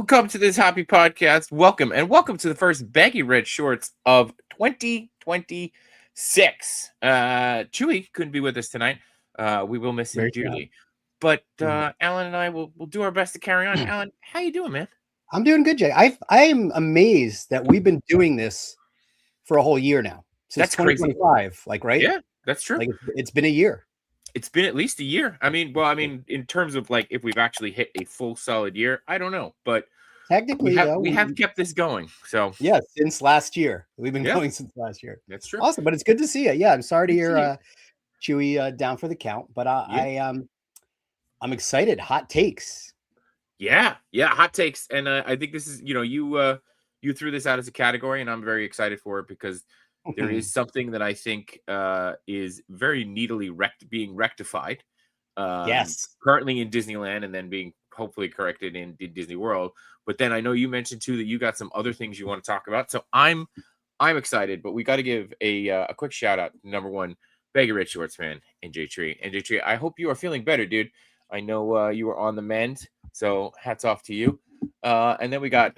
Welcome to this happy podcast. Welcome to the first Baggy Red shorts of 2026. Chewy couldn't be with us tonight. We will miss him Very dearly. But Mm. Alan and I will do our best to carry on. Alan, how you doing, man? I'm doing good, Jay. I'm amazed that we've been doing this for a whole year now, since That's crazy. 2025. Like, right? Yeah, that's true. Like it's been a year. It's been at least a year. I mean, in terms of like if we've actually hit a full solid year, I don't know, but Technically, we have kept this going. So yeah, since last year. We've been yeah, going since last year. that's true. Awesome, but it's good to see you. Yeah, I'm sorry to Good to see you. hear Chewy down for the count, but Yeah. I'm excited. Hot takes. Yeah, hot takes, and I think this is you threw this out as a category, and I'm very excited for it because there is something that I think is very neatly being rectified. Yes. Currently in Disneyland, and then being hopefully corrected in Disney World. But then I know you mentioned too that you got some other things you want to talk about, so I'm excited. But we got to give a quick shout out to number one, Baggy Red Shorts fan, NJ Tree. I hope you are feeling better, dude. I know you were on the mend, so hats off to you. And then we got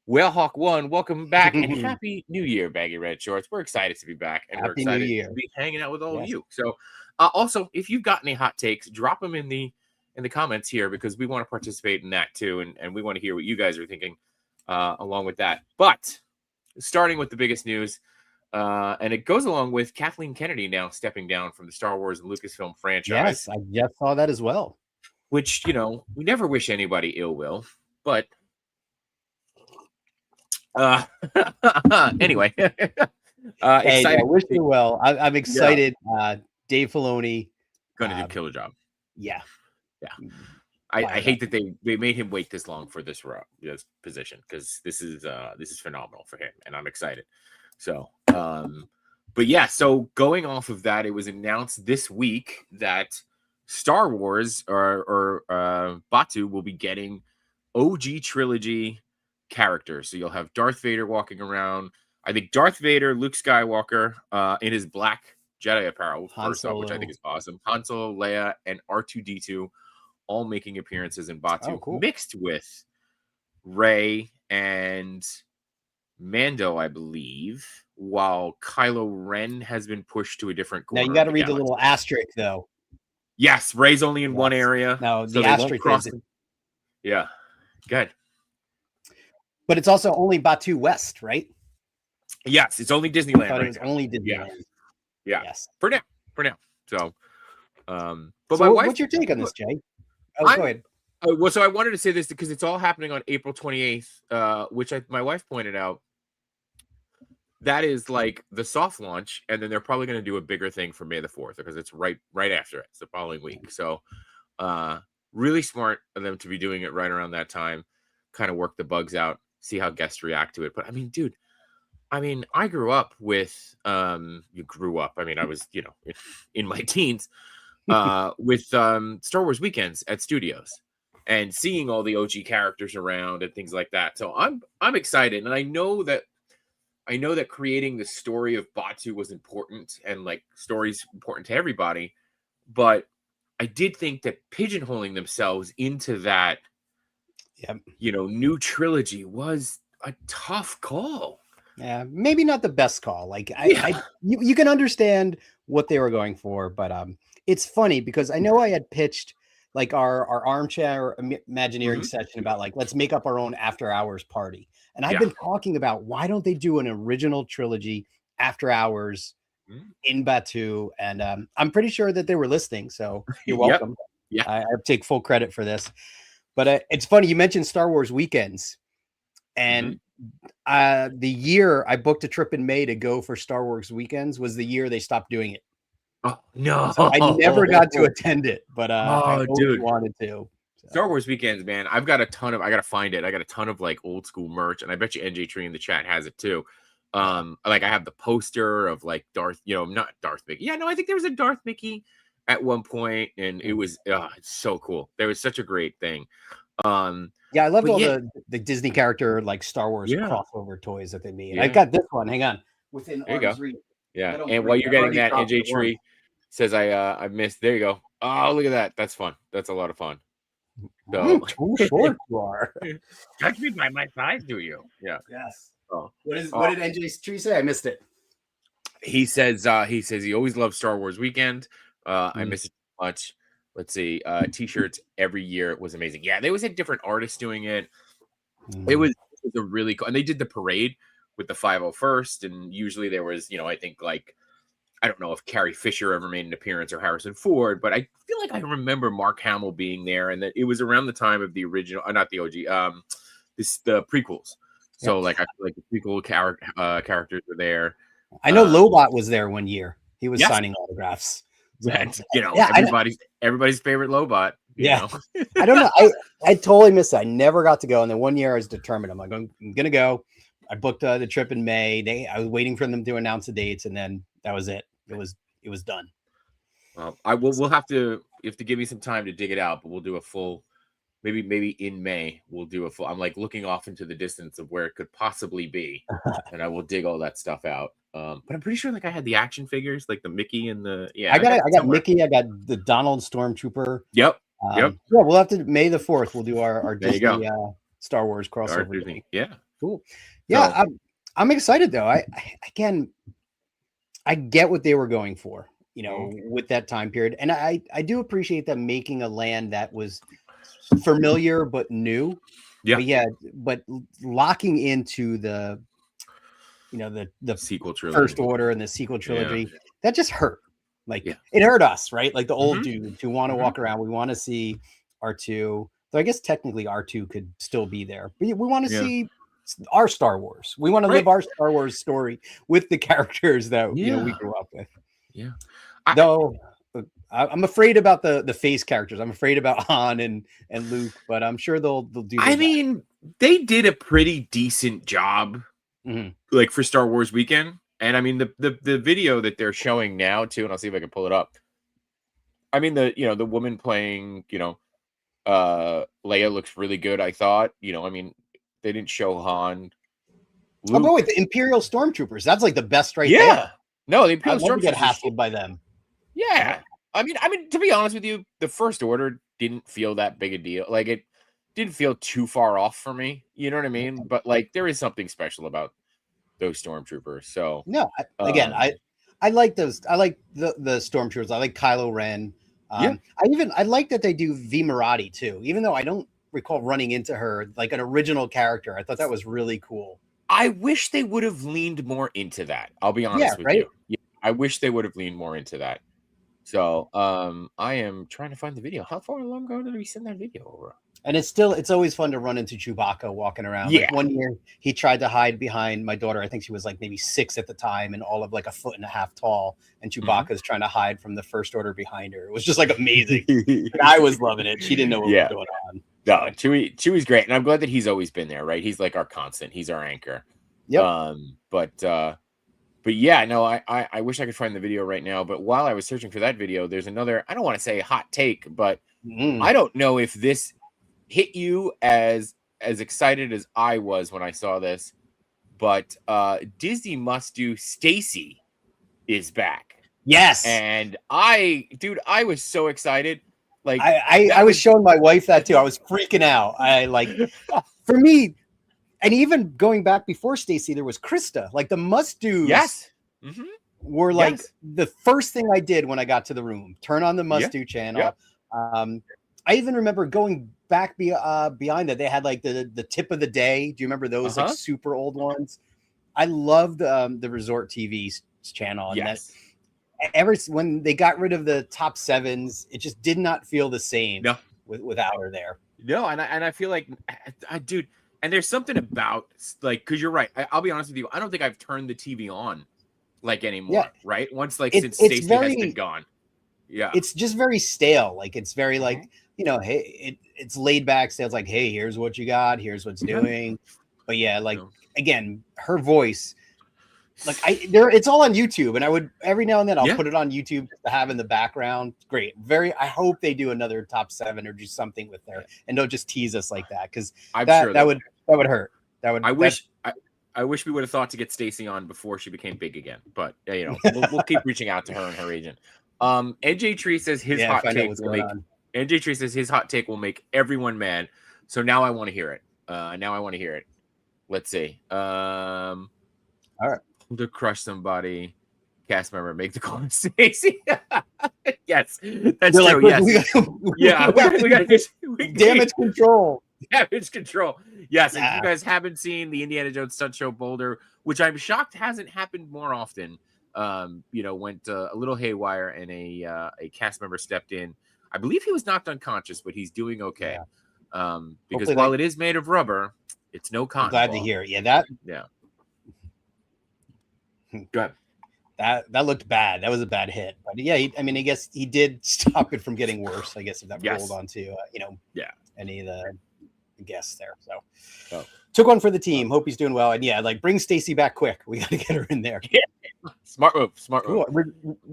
Whalehawk One. Welcome back and happy New Year, Baggy Red Shorts. We're excited to be back, and we're Happy New excited Year. to be hanging out with all of you. So, also, if you've got any hot takes, drop them in the comments here because we want to participate in that too, and we want to hear what you guys are thinking along with that. But starting with the biggest news. And it goes along with Kathleen Kennedy now stepping down from the Star Wars and Lucasfilm franchise. Yes, I just saw that as well. Which, we never wish anybody ill will, but anyway. Hey, I wish you well. I'm excited. Yeah. Dave Filoni gonna do killer job. Yeah. I hate that they made him wait this long for this position because this is phenomenal for him, and I'm excited. So, but yeah, so going off of that, it was announced this week that Star Wars or Batu will be getting OG trilogy characters. So you'll have Darth Vader walking around. I think Darth Vader, Luke Skywalker, in his black Jedi apparel, first off, which I think is awesome. Han Solo, Leia, and R2-D2 all making appearances in Batu, mixed with Rey and Mando, I believe, while Kylo Ren has been pushed to a different corner. Now you got to read the little asterisk, though. Yes, Rey's only in one area. No, the asterisk is. Yeah, good. But it's also only Batu West, right? Yes, it's only Disneyland. I thought it was only Disneyland. Yeah. Yes. For now. So, but so what's your take on this, Jay? Go ahead. Well, so I wanted to say this because it's all happening on April 28th, which my wife pointed out. That is like the soft launch, and then they're probably going to do a bigger thing for May the 4th because it's right after it. It's the following week. So, really smart of them to be doing it right around that time. Kind of work the bugs out, see how guests react to it. But I mean, dude, I grew up with you grew up. I mean, I was in my teens with Star Wars weekends at studios and seeing all the OG characters around and things like that. So I'm excited, and I know that creating the story of Batu was important, and like stories important to everybody. But I did think that pigeonholing themselves into that, new trilogy was a tough call. Yeah, maybe not the best call. Like you can understand what they were going for, but it's funny because I know I had pitched like our armchair Imagineering session about like let's make up our own after hours party, and I've been talking about why don't they do an original trilogy after hours in Batu, and I'm pretty sure that they were listening. So you're welcome. Yeah, I take full credit for this, but it's funny you mentioned Star Wars weekends, and. The year I booked a trip in May to go for Star Wars weekends was the year they stopped doing it. Oh no! So I never got to attend it, but I dude, wanted to. So. Star Wars weekends, man. I gotta find it. I got a ton of like old school merch, and I bet you NJ Tree in the chat has it too. Like I have the poster of like Darth, not Darth Mickey. Yeah, no, I think there was a Darth Mickey at one point, and it was it's so cool. There was such a great thing. Yeah, I love all the Disney character like Star Wars crossover toys that they made. I've got this one. Hang on. Within arm's reach. Yeah, and while you're getting that, NJ Tree says I missed. There you go. Oh, look at that. That's fun. That's a lot of fun. So Too short you are. judge me by my size, do you? Yeah. Yes. Oh. What did NJ Tree say? I missed it. He says he always loved Star Wars Weekend. I miss it too much. Let's see. T-shirts every year was amazing. Yeah, they always had different artists doing it. It was a really cool, and they did the parade with the 501st, and usually there was, I think like I don't know if Carrie Fisher ever made an appearance or Harrison Ford, but I feel like I remember Mark Hamill being there, and that it was around the time of the original, not the OG, the prequels. So like I feel like the prequel characters were there. I know Lobot was there one year. He was signing autographs. That's Yeah, everybody's favorite Lobot. Yeah, I don't know. I totally missed it. I never got to go, and then one year I was determined. I'm like, I'm gonna go. I booked the trip in May. I was waiting for them to announce the dates, and then that was it. It was done. Well, we'll have to give me some time to dig it out, but we'll do a full. Maybe in May we'll do a full. I'm like looking off into the distance of where it could possibly be, and I will dig all that stuff out. But I'm pretty sure like I had the action figures, like the Mickey and the I got Mickey. I got the Donald Stormtrooper. Yep. Yeah, we'll have to May the 4th. We'll do our Disney Star Wars crossover. Disney. Yeah, cool. Yeah, so, I'm excited though. I get what they were going for, with that time period, and I do appreciate them making a land that was familiar but new. But locking into the sequel trilogy, First Order and the sequel trilogy, that just hurt. Like it hurt us, right? Like the old dudes who want to walk around. We want to see R2. So I guess technically R2 could still be there, but we want to see our Star Wars. We want to live our Star Wars story with the characters that we grew up with. Yeah. Though I'm afraid about the face characters. I'm afraid about Han and Luke, but I'm sure they'll do. I mean, they did a pretty decent job, like for Star Wars Weekend. And I mean the video that they're showing now too, and I'll see if I can pull it up. I mean the woman playing Leia looks really good. I thought I mean they didn't show Han. Luke. Oh, but wait, the Imperial Stormtroopers. That's like the best right there. No, the Imperial Stormtroopers get hassled by them. Yeah, I mean to be honest with you, the First Order didn't feel that big a deal. Like it didn't feel too far off for me. You know what I mean? But like there is something special about those stormtroopers. So no, I like those. I like the stormtroopers. I like Kylo Ren. I like that they do V Marati too, even though I don't recall running into her like an original character. I thought that was really cool. I wish they would have leaned more into that. I'll be honest with you. Yeah, I wish they would have leaned more into that. So I am trying to find the video. How far long ago did we send that video over? And it's always fun to run into Chewbacca walking around. Yeah. Like one year he tried to hide behind my daughter. I think she was like maybe 6 at the time and all of like 1.5 feet tall. And Chewbacca's trying to hide from the First Order behind her. It was just like amazing. I was loving it. She didn't know what was going on. No, Chewie's great. And I'm glad that he's always been there, right? He's like our constant. He's our anchor. Yep. But yeah, no, I wish I could find the video right now. But while I was searching for that video, there's another, I don't want to say hot take, but I don't know if this hit you as excited as I was when I saw this, but Disney Must Do Stacy is back. Yes. And I was so excited. Like I was showing my wife that too. I was freaking out. For me, and even going back before Stacy, there was Krista. Like the Must Do's. Yes. Were like the first thing I did when I got to the room. Turn on the Must Do channel. I even remember going back behind that. They had like the tip of the day. Do you remember those like super old ones? I loved the Resort TV channel. And when they got rid of the top 7s, it just did not feel the same without her there. No, and I feel like, dude, and there's something about like, because you're right. I'll be honest with you. I don't think I've turned the TV on like anymore. Right? Once like since Stacey has been gone. Yeah, it's just very stale. Like it's very like hey, it's laid back. Stale. It's like, hey, here's what you got. Here's what's doing. But again, her voice. Like it's all on YouTube, and I would every now and then I'll put it on YouTube just to have in the background. Great, I hope they do another top 7 or do something with her, and don't just tease us like that because that would hurt. I wish we would have thought to get Stacy on before she became big again, but we'll keep reaching out to her and her agent. NJ Tree says his hot take NJ Tree says his hot take will make everyone mad. So now I want to hear it. Let's see. All right. To crush somebody, cast member, make the call to Stacy. Yes, that's They're true. like, Yes. Yeah, we got damage control. Damage control. Yes, Yeah. if you guys haven't seen the Indiana Jones stunt show Boulder, which I'm shocked hasn't happened more often, went a little haywire and a cast member stepped in. I believe he was knocked unconscious, but he's doing okay. Yeah. Because Hopefully while it is made of rubber, it's no cotton. I'm glad ball. to hear it. Yeah, Yeah. Go ahead. That looked bad. That was a bad hit. But yeah, I guess he did stop it from getting worse. I guess if that rolled onto any of the guests there. So took one for the team. Hope he's doing well. And yeah, like bring Stacy back quick. We got to get her in there. Yeah. Smart move. Cool.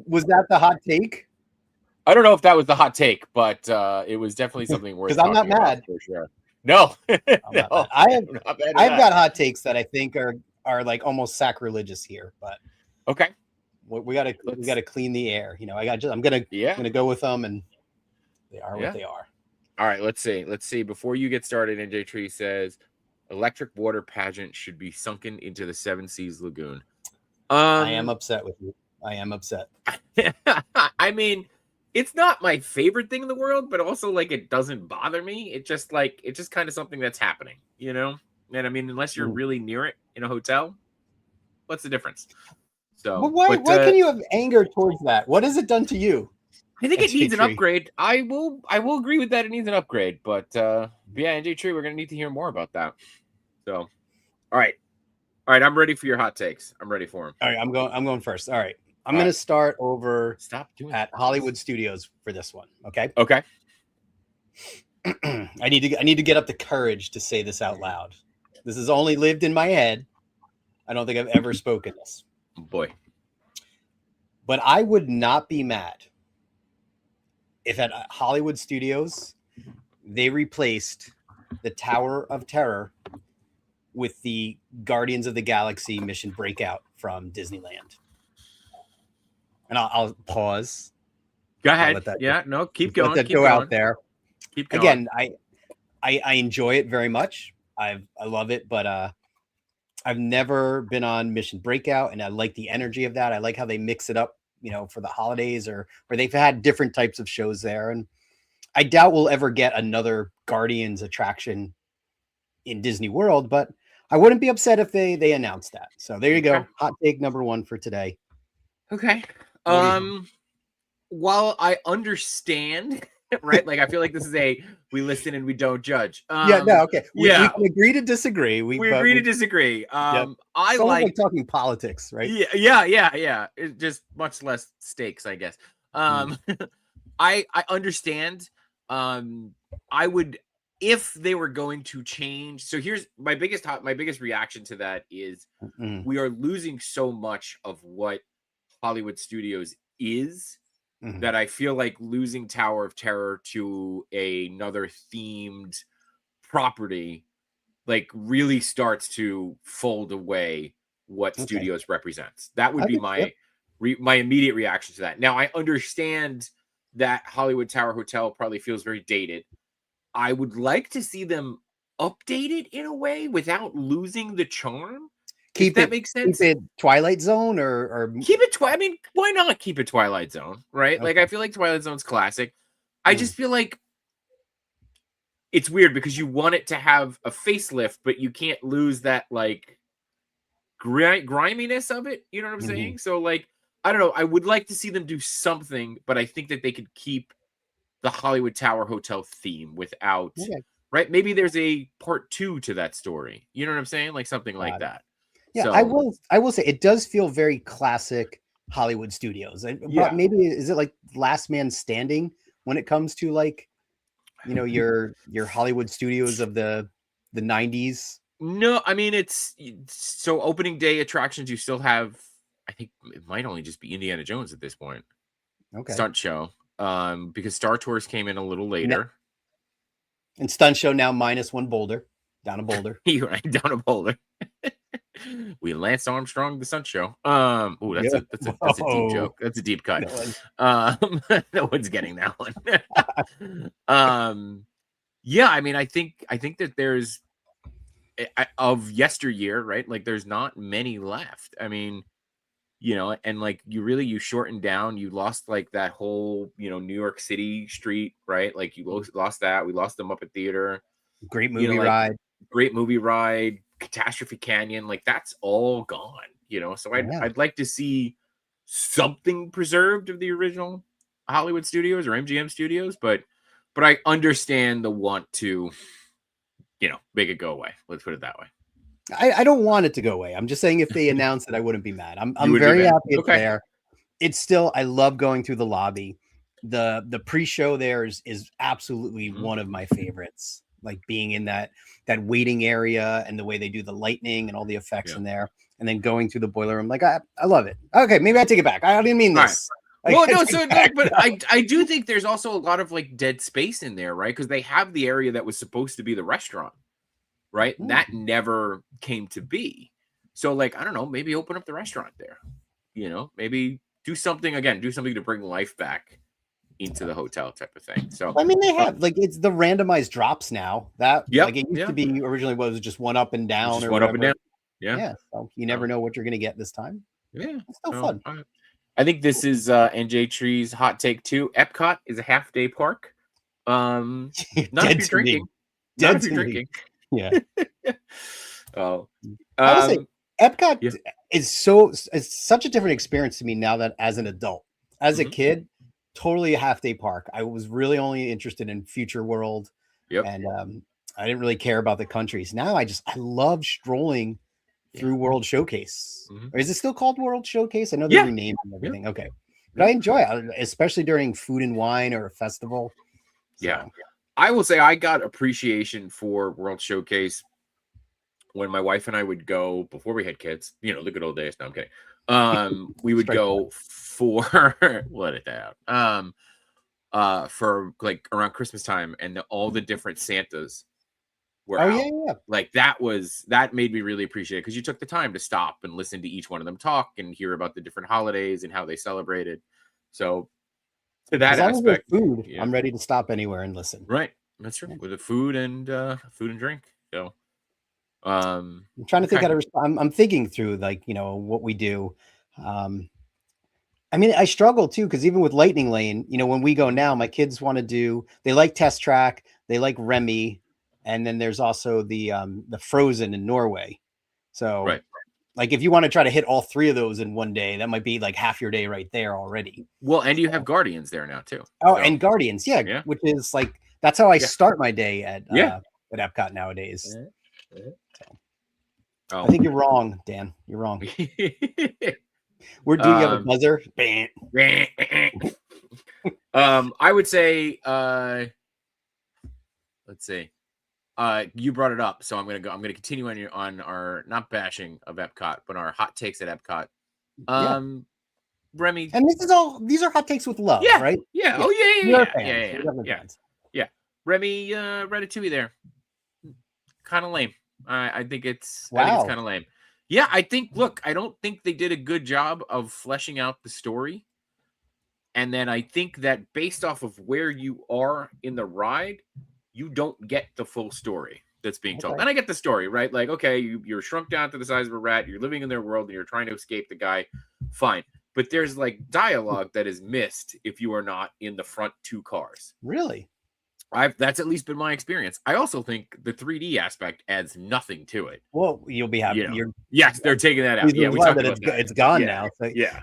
Was that the hot take? I don't know if that was the hot take, but it was definitely something worth. Because I'm not mad for sure. No, no. I've got hot takes that I think are like almost sacrilegious here, but okay. We gotta clean the air. I'm gonna go with them, and they are what they are. All right, let's see. Before you get started, NJ Tree says electric water pageant should be sunken into the Seven Seas Lagoon. I am upset with you. I am upset. I mean, it's not my favorite thing in the world, but also like it doesn't bother me. It's just kind of something that's happening, And I mean, unless you're really near it in a hotel, what's the difference? So, but why can you have anger towards that? What has it done to you? I think it needs an upgrade. I will agree with that. It needs an upgrade, but yeah, NJ Tree, we're gonna need to hear more about that. So, all right. I'm ready for your hot takes. I'm ready for them. All right, I'm going first. All right, I'm gonna start over. Stop doing at Hollywood Studios for this one. Okay. Okay. I need to get up the courage to say this out loud. This has only lived in my head. I don't think I've ever spoken this. Oh boy. But I would not be mad if at Hollywood Studios they replaced the Tower of Terror with the Guardians of the Galaxy Mission Breakout from Disneyland. And I'll pause. Go ahead. Keep going. Let that go out there. Keep going. Again, I enjoy it very much. I love it, but I've never been on Mission Breakout, and I like the energy of that. I like how they mix it up, for the holidays or they've had different types of shows there. And I doubt we'll ever get another Guardians attraction in Disney World, but I wouldn't be upset if they announced that. So there you go. Hot take number 1 for today. Okay. While I understand, right? Like, I feel like this is we listen and we don't judge. Okay. We can agree to disagree. We agree to disagree. I like talking politics, right? Yeah. It's just much less stakes, I guess. I understand. I would, if they were going to change. So here's my biggest reaction to that is we are losing so much of what Hollywood Studios is. That I feel like losing Tower of Terror to another themed property, like, really starts to fold away what Studios represents. That would be my immediate reaction to that. Now, I understand that Hollywood Tower Hotel probably feels very dated. I would like to see them updated in a way without losing the charm. That makes sense. Keep it Twilight Zone or keep it. I mean, why not keep it Twilight Zone? Right? Okay. Like, I feel like Twilight Zone's classic. I just feel like it's weird because you want it to have a facelift, but you can't lose that like griminess of it. You know what I'm saying? So, like, I don't know. I would like to see them do something, but I think that they could keep the Hollywood Tower Hotel theme without. Right? Maybe there's a part 2 to that story. You know what I'm saying? Like something like that. Yeah, so, I will say it does feel very classic Hollywood Studios. Maybe is it like Last Man Standing when it comes to like, your Hollywood Studios of the 90s? No, I mean it's so opening day attractions. You still have, I think it might only just be Indiana Jones at this point. Okay, stunt show. Because Star Tours came in a little later, and stunt show now -1 boulder, down a boulder. You're right, down a boulder. We Lance Armstrong the Sun Show. Oh, that's Yeah. a deep Whoa. joke. That's a deep cut. That was- No one's getting that one. Yeah, I mean, I think that there's of yesteryear, right? Like, there's not many left. I mean, and like you shortened down. You lost like that whole New York City street, right? Like you lost that. We lost the Muppet Theater. Great movie Like ride. great movie ride, Catastrophe Canyon, like that's all gone, So I'd like to see something preserved of the original Hollywood studios or MGM studios, but I understand the want to, make it go away. Let's put it that way. I don't want it to go away. I'm just saying if they announced it, I wouldn't be mad. I'm would be very mad. happy it's Okay. there. It's still, I love going through the lobby. The pre-show there is absolutely one of my favorites. Like being in that waiting area and the way they do the lightning and all the effects in there, and then going through the boiler room. Like I love it. Okay, maybe I take it back. I didn't mean this. Well, no, but I do think there's also a lot of like dead space in there, right? Because they have the area that was supposed to be the restaurant, right? That never came to be. So, like, I don't know, maybe open up the restaurant there. Maybe do something to bring life back into the hotel type of thing. So I mean, they have like it's the randomized drops now. That like it used to be originally was just one up and down or one up and down. Yeah. So you never know what you're gonna get this time. Yeah, it's still fun. I think this is NJ Tree's hot take too. Epcot is a half-day park. Not if you're drinking. Not if you're drinking. Yeah. Oh. I would say Epcot is such a different experience to me now that as an adult. As a kid, totally a half-day park. I was really only interested in Future World. And I didn't really care about the countries. Now I love strolling through World Showcase. Or is it still called World Showcase? I know they renamed and everything. Okay. But I enjoy it, especially during food and wine or a festival. So. I will say I got appreciation for World Showcase when my wife and I would go before we had kids. The good old days. No, I'm kidding. We would go for let it out. For like around Christmas time, and all the different Santas were out. Like that made me really appreciate it because you took the time to stop and listen to each one of them talk and hear about the different holidays and how they celebrated. So to that aspect, food, I'm ready to stop anywhere and listen. Right, that's true. With the food and drink. So I'm trying to think how to respond. I'm thinking through like what we do. I mean, I struggle too because even with Lightning Lane, when we go now, my kids want to they like Test Track, they like Remy, and then there's also the Frozen in Norway. So like if you want to try to hit all three of those in one day, that might be like half your day right there already. Well, and you have Guardians there now too. Oh, and Guardians, which is like that's how I start my day at Epcot nowadays. So, I think you're wrong, Dan. You're wrong. Where do you have a buzzer? I would say let's see. You brought it up, so I'm gonna continue on our not bashing of Epcot, but our hot takes at Epcot. Remy, and these are hot takes with love, right? Yeah. Oh yeah. Remy, Ratatouille there, kind of lame. I think it's kind of lame. Yeah, I think. Look, I don't think they did a good job of fleshing out the story, and then I think that based off of where you are in the ride, you don't get the full story that's being told. And I get the story, right? Like, okay, you're shrunk down to the size of a rat. You're living in their world and you're trying to escape the guy. Fine. But there's like dialogue that is missed if you are not in the front two cars. Really? That's at least been my experience. I also think the 3D aspect adds nothing to it. Well, you'll be happy. Yes, they're taking that out. Yeah, we talked about that. It's gone now. So, yeah.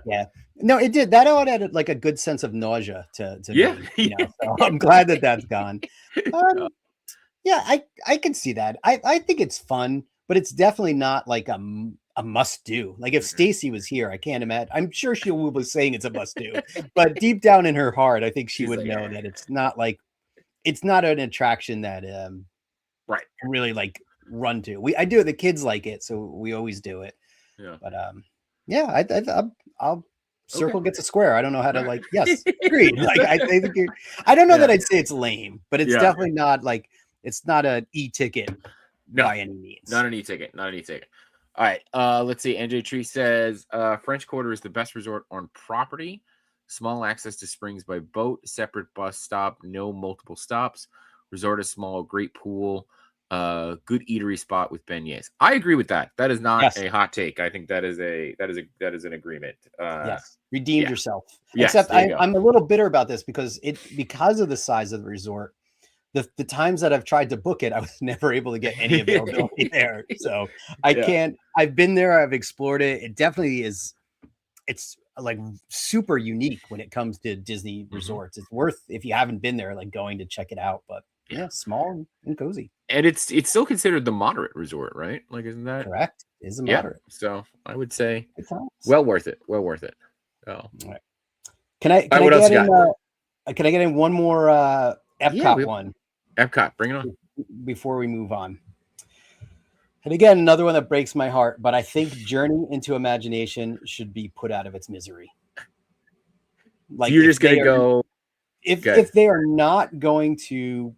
No, it did. That added like a good sense of nausea to me. So I'm glad that that's gone. I can see that. I think it's fun, but it's definitely not like a must do. Like if Stacy was here, I can't imagine. I'm sure she will be saying it's a must do, but deep down in her heart, I think she would know that it's not like. It's not an attraction that really like run to. I do it. The kids like it, so we always do it. Yeah. But I'll circle gets a square. I don't know how to like. Yes, agreed. Like I think I don't know that I'd say it's lame, but it's definitely not like it's not an e-ticket by any means. Not an e-ticket. All right. Let's see. NJ Tree says French Quarter is the best resort on property. Small access to springs by boat, separate bus stop, no multiple stops. Resort is small, great pool, good eatery spot with beignets. I agree with that. That is not Yes. a hot take. I think that is an agreement. Yes, redeemed yeah. yourself. Yes, Except there you go. I'm a little bitter about this because of the size of the resort. The times that I've tried to book it, I was never able to get any availability there. So I can't. I've been there. I've explored it. It definitely is. It's like super unique when it comes to Disney resorts. It's worth, if you haven't been there, like going to check it out. But yeah, small and cozy. And it's still considered the moderate resort, right? Like, isn't that correct? It is a yeah? moderate. So I would say Good times. well worth it. Well worth it. Oh, All right. Can I what else you got? Can I get in one more Epcot one? Epcot, bring it on. Before we move on. And again, another one that breaks my heart, but I think Journey into Imagination should be put out of its misery. Like, so you're just gonna go. If they are not going to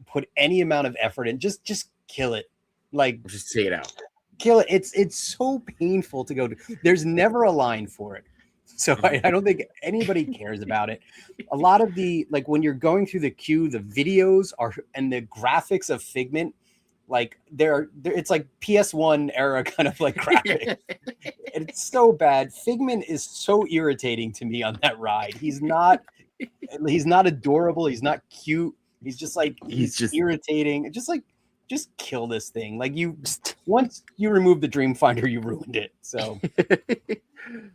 put any amount of effort in, just kill it. Like, just take it out. Kill it. It's so painful to go to. There's never a line for it. So I don't think anybody cares about it. A lot of the, like, when you're going through the queue, the videos are, and the graphics of Figment, like they're it's like PS1 era kind of like graphic. It's so bad. Figment is so irritating to me on that ride. He's not adorable. He's not cute. He's just like, he's just irritating. Just kill this thing. Like, once you remove the Dreamfinder, you ruined it. So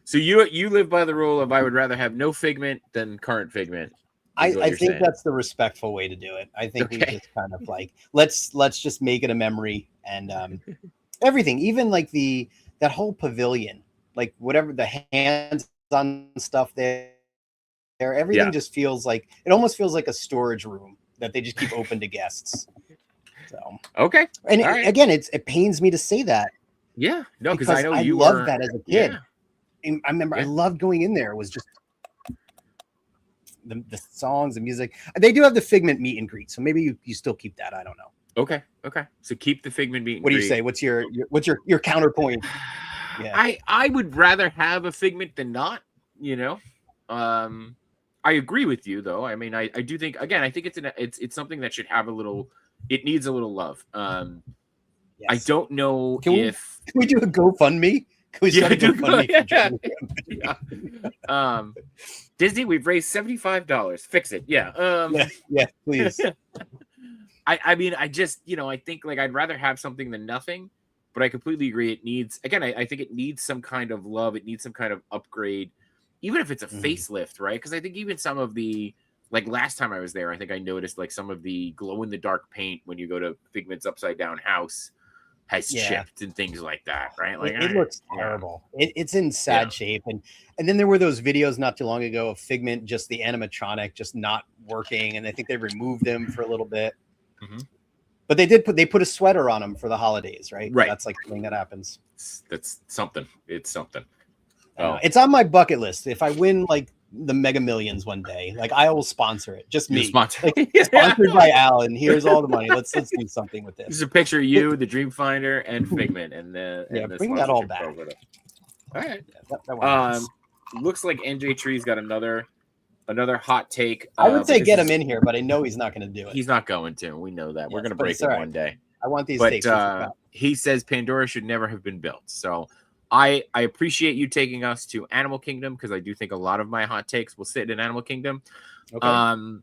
so you live by the rule of I would rather have no Figment than current Figment. I think that's the respectful way to do it. I think we just kind of like, let's just make it a memory, and everything, even like that whole pavilion, like whatever, the hands-on stuff there, everything just feels like, it almost feels like a storage room that they just keep open to guests. So okay, and again, it pains me to say that. Yeah, no, because I know I loved that as a kid. Yeah. I remember I loved going in there. It was just the songs, the music. They do have the Figment meet and greet, so maybe you still keep that. I don't know. Okay. So keep the Figment meet and what do greet. you say? What's your counterpoint? Yeah, I would rather have a Figment than not. I agree with you though. I mean, I do think, again, I think it's something that should have a little. It needs a little love. Yes. I don't know can we do a GoFundMe? Can we start a GoFundMe? Disney, we've raised $75. Fix it. Yeah. Yeah, please. I mean, I just, I think, like, I'd rather have something than nothing, but I completely agree. It needs, again, I think it needs some kind of love. It needs some kind of upgrade, even if it's a facelift, right? Because I think even some of the, like, last time I was there, I think I noticed, like, some of the glow-in-the-dark paint when you go to Figment's upside-down house has chipped and things like that, right? Like, it looks terrible. It's in sad shape. And then there were those videos not too long ago of Figment, just the animatronic, just not working. And I think they removed them for a little bit. But they put a sweater on him for the holidays, right? Right. That's like the thing that happens. That's something. It's something. It's on my bucket list. If I win, like, the Mega Millions one day, like, I will sponsor it. Just me. Sponsor. Like, sponsored by Alan. Here's all the money. Let's do something with this. This is a picture of you, the Dreamfinder, and Figment, and bring that all back. All right. Looks like NJ Tree's got another hot take. I would say get him in here, but I know he's not going to do it. He's not going to. We know that. We're going to break it one day. I want these takes. He says Pandora should never have been built. So I appreciate you taking us to Animal Kingdom, because I do think a lot of my hot takes will sit in Animal Kingdom. Okay.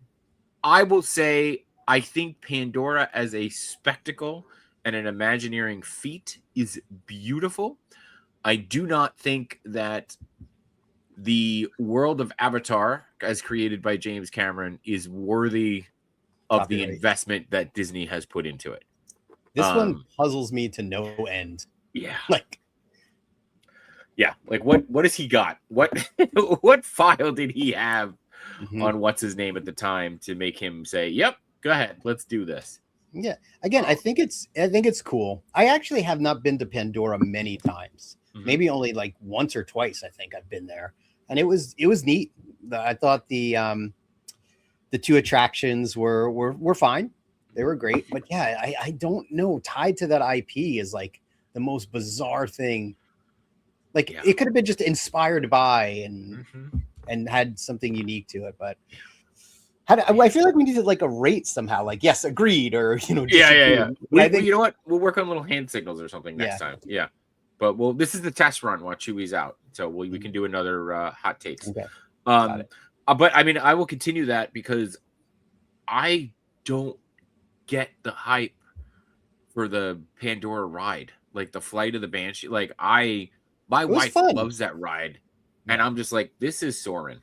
I will say I think Pandora as a spectacle and an Imagineering feat is beautiful. I do not think that the world of Avatar, as created by James Cameron, is worthy of the investment that Disney has put into it. This one puzzles me to no end. Yeah. Like, what has he got? What file did he have on what's his name at the time to make him say, "Yep, go ahead, let's do this"? Yeah. Again, I think it's cool. I actually have not been to Pandora many times. Maybe only like once or twice. I think I've been there, and it was neat. I thought the two attractions were fine. They were great, but yeah, I don't know. Tied to that IP is like the most bizarre thing. Like Yeah. it could have been just inspired by Mhm. and had something unique to it, but I feel like we need to like a rate somehow, like yes, agreed, or Yeah. disagreed. But I think You know what? We'll work on little hand signals or something next yeah, time. Yeah. But this is the test run while Chewy's out, so we can do another hot takes. okay, got Um, it. but I mean, I will continue that because I don't get the hype for the Pandora ride, like the Flight of the Banshee. Like my It was wife fun. loves that ride, and Yeah, I'm just like, this is Soarin'.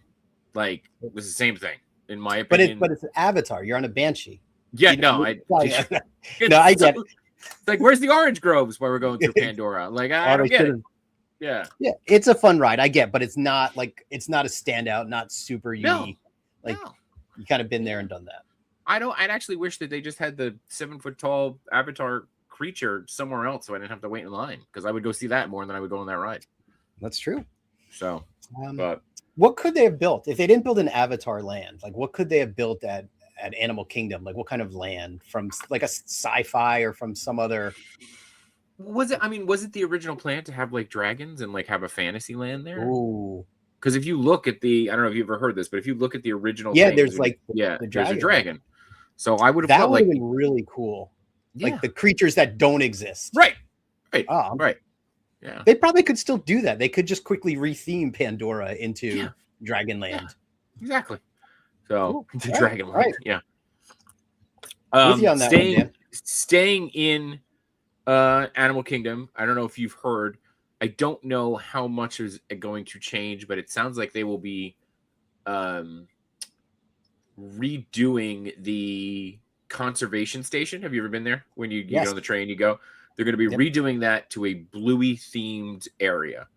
Like this is the same thing, in my but opinion. it's an Avatar. You're on a banshee. Yeah, You no, no, I get it. It's like, where's the orange groves while we're going through Pandora? Like, I Oh, don't they get should it. have. Yeah. Yeah, it's a fun ride. I get, but it's not a standout, not super No. unique. Like No. you kind of been there and done that. I'd actually wish that they just had the 7-foot tall Avatar creature somewhere else, so I didn't have to wait in line, because I would go see that more than I would go on that ride. That's true. So, Um, but what could they have built if they didn't build an Avatar land? Like, what could they have built at Animal Kingdom? Like, what kind of land from like a sci-fi or from some other? was it the original plan to have like dragons and like have a fantasy land there? Ooh, Because if you look at I don't know if you've ever heard this, but if you look at the original yeah. thing, There's like yeah, the there's a dragon. dragon. So I would have That thought would like, have been really cool. yeah, Like the creatures that don't exist. right, Oh, right, yeah, they probably could still do that. They could just quickly retheme Pandora into yeah, Dragonland. yeah, exactly. So Cool. the All dragon right. land, Right. yeah. With you on that one, Dan. Staying in Animal Kingdom. I don't know if you've heard. I don't know how much is going to change, but it sounds like they will be redoing the conservation station. Have you ever been there? When you get Yes. on the train, you go. They're going to be Yep. redoing that to a Bluey themed area.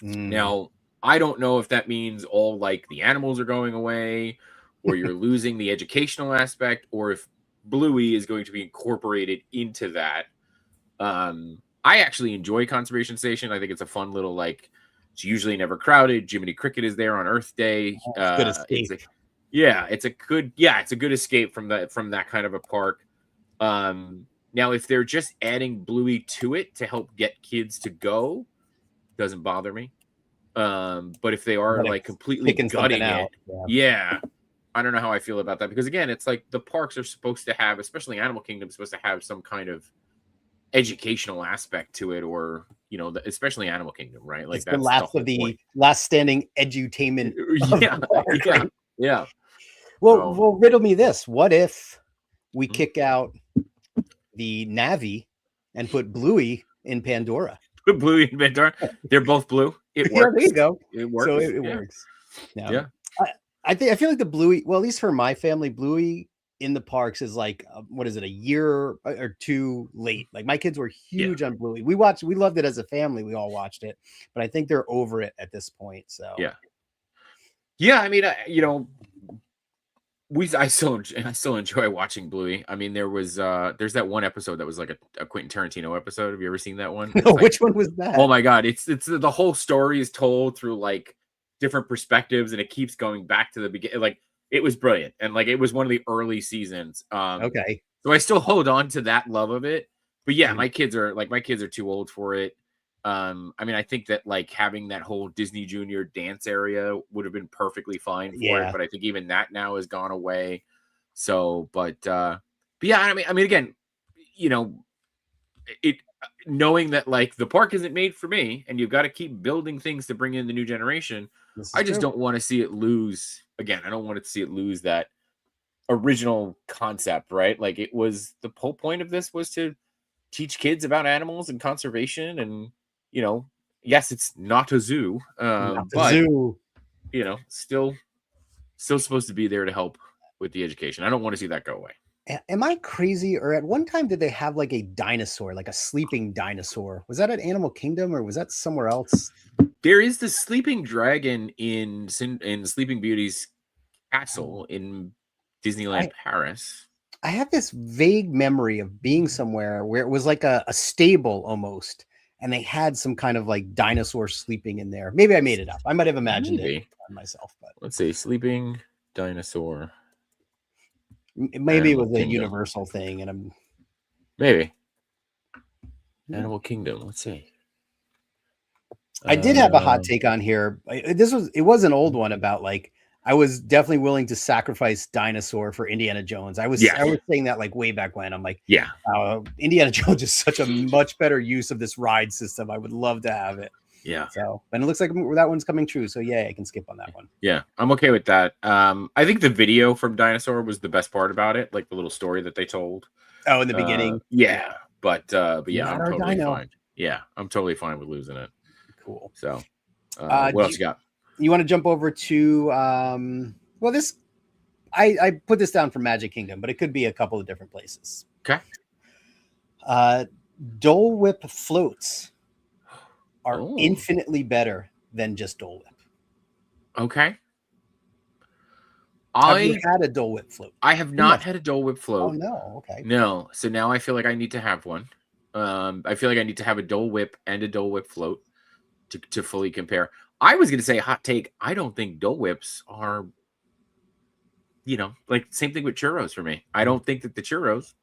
Mm. Now, I don't know if that means all like the animals are going away, or you're losing the educational aspect, or if Bluey is going to be incorporated into that. I actually enjoy Conservation Station. I think it's a fun little, like, it's usually never crowded. Jiminy Cricket is there on Earth Day. It's good escape. It's a good escape from that kind of a park. Now if they're just adding Bluey to it to help get kids to go, doesn't bother me. But if they are like completely gutting it, yeah, I don't know how I feel about that, because again, it's like the parks are supposed to have, especially Animal Kingdom, supposed to have some kind of educational aspect to it, or especially Animal Kingdom, right? Like it's that's the last of the last standing edutainment. Yeah. Well, riddle me this: what if we kick out the Navi and put Bluey in Pandora? Put Bluey in Pandora. They're both blue. It works. Yeah, there you go. It works. So it works. Yeah. I feel like the Bluey. Well, at least for my family, Bluey in the parks is like what is it, a year or two late. Like my kids were huge on Bluey. We loved it as a family. We all watched it, but I think they're over it at this point. So yeah. I mean, I still enjoy watching Bluey. I mean, there's that one episode that was like a Quentin Tarantino episode. Have you ever seen that one? No, which one was that? Oh my god, it's the whole story is told through like different perspectives, and it keeps going back to the beginning. Like, it was brilliant, and like it was one of the early seasons. Okay, so I still hold on to that love of it. But yeah, my kids are too old for it. I mean, I think that like having that whole Disney Junior dance area would have been perfectly fine for it, but I think even that now has gone away. So, but yeah, I mean, again, knowing that like the park isn't made for me, and you've got to keep building things to bring in the new generation. I just don't want to see it lose. Again, I don't want to see it lose that original concept, right? Like, it was, the whole point of this was to teach kids about animals and conservation, and yes, it's not a zoo, but still supposed to be there to help with the education. I don't want to see that go away. Am I crazy? Or at one time, did they have like a dinosaur, like a sleeping dinosaur? Was that at Animal Kingdom, or was that somewhere else? There is the sleeping dragon in Sleeping Beauty's castle in Disneyland Paris. I have this vague memory of being somewhere where it was like a stable almost, and they had some kind of like dinosaur sleeping in there. Maybe I made it up. I might have imagined it myself. But let's see, sleeping dinosaur. Maybe it was a Universal thing, and I'm maybe. Animal Kingdom. Let's see. I did have a hot take on here. It was an old one about like I was definitely willing to sacrifice dinosaur for Indiana Jones. I was saying that like way back when. I'm like, yeah, Indiana Jones is such a much better use of this ride system. I would love to have it. yeah. So, and it looks like that one's coming true. So yeah, I can skip on that one. Yeah, I'm okay with that. I think the video from Dinosaur was the best part about it, like the little story that they told. Oh, in the beginning. Yeah, but yeah, Not I'm our totally dino. fine. Yeah, I'm totally fine with losing it. Cool. So, what else you got? You want to jump over to well, this I put this down for Magic Kingdom, but it could be a couple of different places. Okay. Dole Whip floats are infinitely better than just Dole Whip. Okay. Have you had a Dole Whip float? I have not had a Dole Whip float. Oh no. Okay. No. So now I feel like I need to have one. I feel like I need to have a Dole Whip and a Dole Whip float to fully compare. I was going to say hot take. I don't think Dole Whips are, like same thing with churros for me. I don't think that the churros,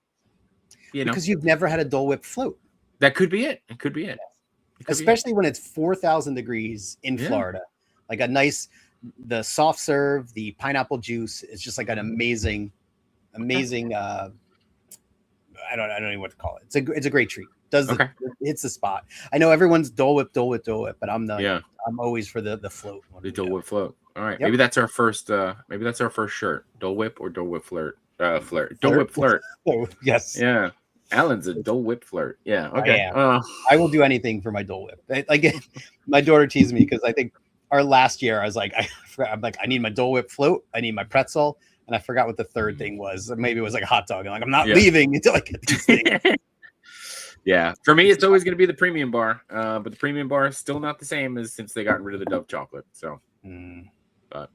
because you've never had a Dole Whip float. That could be it. It could be it. Especially when it's 4,000 degrees in Florida, like the soft serve, the pineapple juice is just like an amazing. I don't know what to call it. It's a great treat. Hits the spot. I know everyone's Dole Whip, but I'm not. Yeah. I'm always for the float. The Dole Whip float. All right, maybe that's our first. Maybe that's our first shirt. Dole Whip or Dole Whip flirt. Dole Whip flirt. Oh, yes. Yeah. Alan's a Dole Whip flirt. Yeah. Okay. I will do anything for my Dole Whip. My daughter teased me because I think our last year I was like, I'm like, I need my Dole Whip float. I need my pretzel. And I forgot what the third thing was. Maybe it was like a hot dog. I'm like, I'm not leaving until I get these things. Yeah. For me, it's always going to be the premium bar. But the premium bar is still not the same as since they got rid of the Dove chocolate. So, but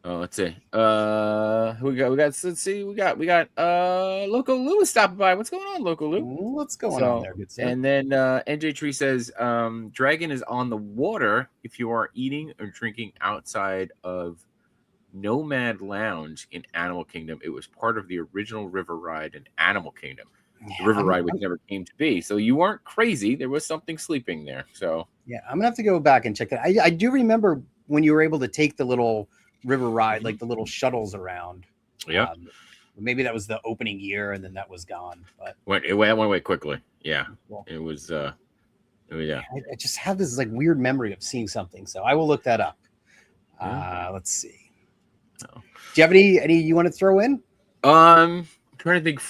let's see. Who we got? Let's see. We got Loco Lou is stopping by. What's going on, Loco Lou? What's going on there? Good sir. And then NJ Tree says, Dragon is on the water if you are eating or drinking outside of Nomad Lounge in Animal Kingdom. It was part of the original river ride in Animal Kingdom. The river ride which never came to be. So you weren't crazy. There was something sleeping there. So yeah, I'm gonna have to go back and check that. I do remember when you were able to take the little river ride, like the little shuttles around. Yeah. Maybe that was the opening year and then that was gone. But it went away quickly. Yeah. Cool. It was I just have this like weird memory of seeing something. So I will look that up. Let's see. Do you have any you want to throw in? I'm trying to think